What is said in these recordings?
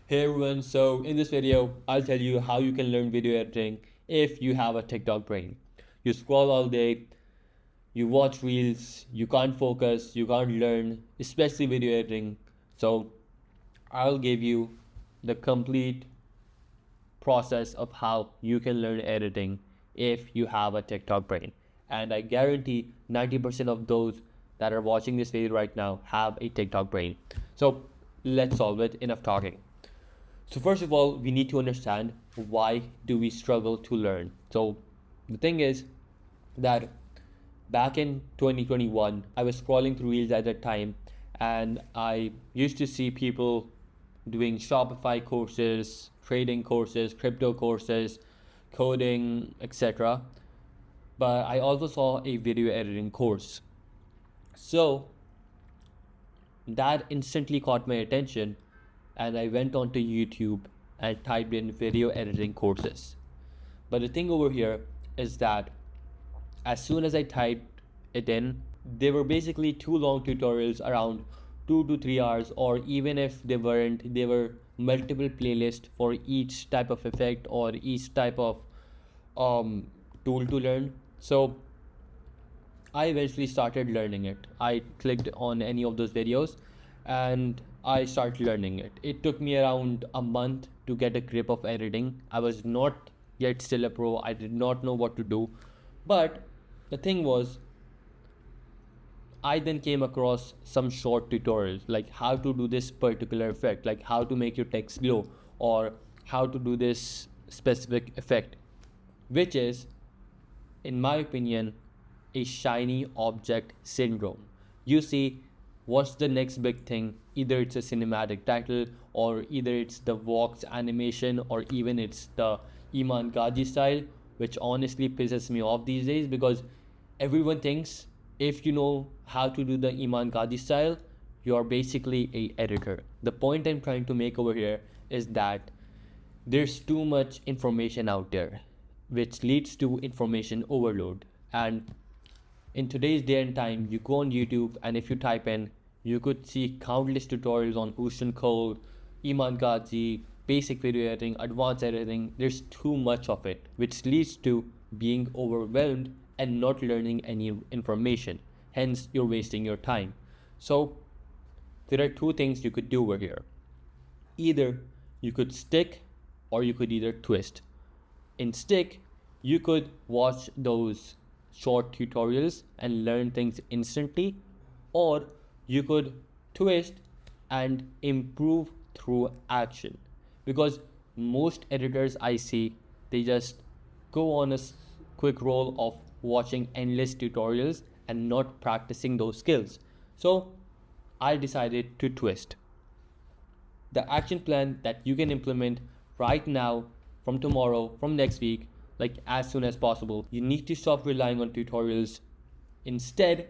Hey everyone, so in this video, I'll tell you how you can learn video editing if you have a TikTok brain. You scroll all day, you watch reels, you can't focus, you can't learn, especially video editing. So I'll give you the complete process of how you can learn editing if you have a TikTok brain. And I guarantee 90% of those that are watching this video right now have a TikTok brain. So let's solve it. Enough talking. So first of all, we need to understand why do we struggle to learn. So the thing is that back in 2021, I was scrolling through reels at that time and I used to see people doing Shopify courses, trading courses, crypto courses, coding, etc. But I also saw a video editing course. So that instantly caught my attention and I went onto YouTube and typed in video editing courses. But the thing over here is that as soon as I typed it in, they were basically too long tutorials around 2 to 3 hours, or even if they weren't, they were multiple playlists for each type of effect or each type of tool to learn. So I eventually started learning it. I clicked on any of those videos and I started learning it. It took me around a month to get a grip of editing. I was not yet still a pro. I did not know what to do. But the thing was, I then came across some short tutorials like how to do this particular effect, like how to make your text glow or how to do this specific effect, which is, in my opinion, a shiny object syndrome. You see, what's the next big thing? Either it's a cinematic title, or either it's the Vox animation, or even it's the Iman Gaji style, which honestly pisses me off these days because everyone thinks if you know how to do the Iman Gaji style, you're basically a editor. The point I'm trying to make over here is that there's too much information out there, which leads to information overload. And in today's day and time, you go on YouTube and if you type in, you could see countless tutorials on Houston Code, Iman Gaji, basic video editing, advanced editing. There's too much of it, which leads to being overwhelmed and not learning any information. Hence, you're wasting your time. So, there are two things you could do over here. Either you could stick or you could either twist. In stick, you could watch those short tutorials and learn things instantly, or you could twist and improve through action. Because most editors I see, they just go on a quick roll of watching endless tutorials and not practicing those skills. So I decided to twist. The action plan that you can implement right now, from tomorrow, from next week, like as soon as possible. You need to stop relying on tutorials. Instead,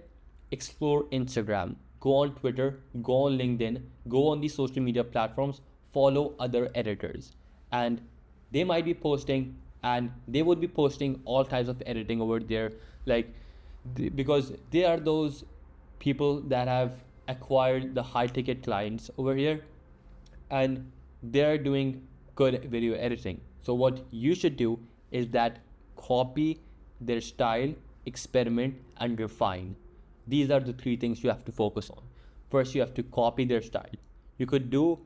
explore Instagram, go on Twitter, go on LinkedIn, go on these social media platforms, follow other editors. And they might be posting, and they would be posting all types of editing over there, like because they are those people that have acquired the high ticket clients over here and they're doing good video editing. So what you should do is that copy their style, experiment and refine. These are the three things you have to focus on. First, you have to copy their style. You could do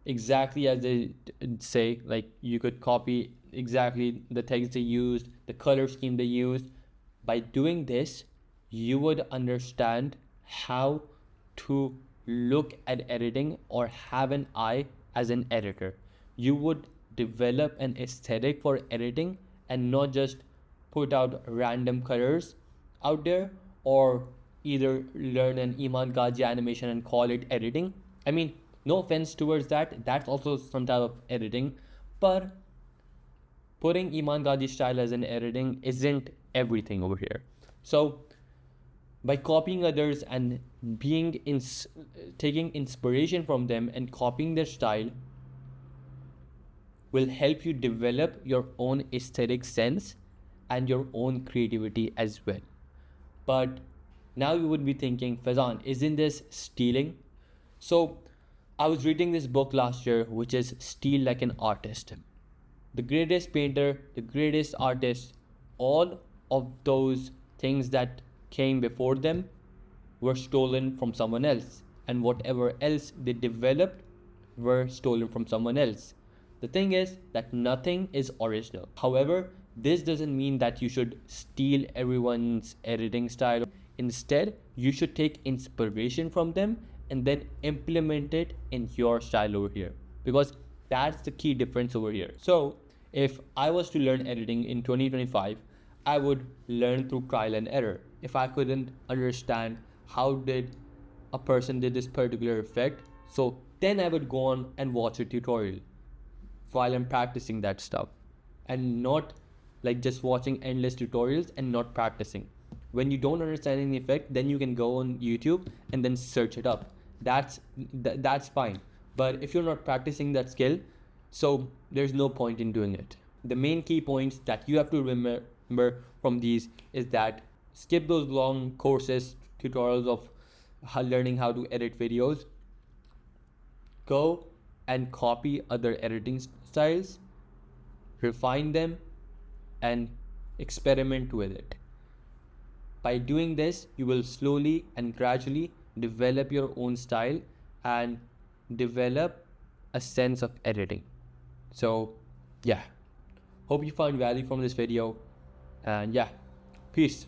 exactly as they say, like you could copy exactly the text they used, the color scheme they used. By doing this, you would understand how to look at editing or have an eye as an editor. You would develop an aesthetic for editing and not just put out random colors out there, or either learn an Iman Gaji animation and call it editing. I mean, no offense towards that, that's also some type of editing, but putting Iman Gaji style as an editing isn't everything over here. So by copying others and taking inspiration from them and copying their style will help you develop your own aesthetic sense and your own creativity as well. But now you would be thinking, Fazan, isn't this stealing? So I was reading this book last year, which is Steal Like an Artist. The greatest painter, the greatest artist, all of those things that came before them were stolen from someone else, and whatever else they developed were stolen from someone else. The thing is that nothing is original. However, this doesn't mean that you should steal everyone's editing style. Instead, you should take inspiration from them and then implement it in your style over here, because that's the key difference over here. So, if I was to learn editing in 2025, I would learn through trial and error. If I couldn't understand how did a person did this particular effect, so then I would go on and watch a tutorial while I'm practicing that stuff, and not like just watching endless tutorials and not practicing. When you don't understand any effect, then you can go on YouTube and then search it up. That's fine. But if you're not practicing that skill, so there's no point in doing it. The main key points that you have to remember from these is that skip those long courses, tutorials of learning how to edit videos. Go and copy other editing styles, refine them, and experiment with it. By doing this, you will slowly and gradually develop your own style and develop a sense of editing. So, yeah, hope you found value from this video, and yeah, peace.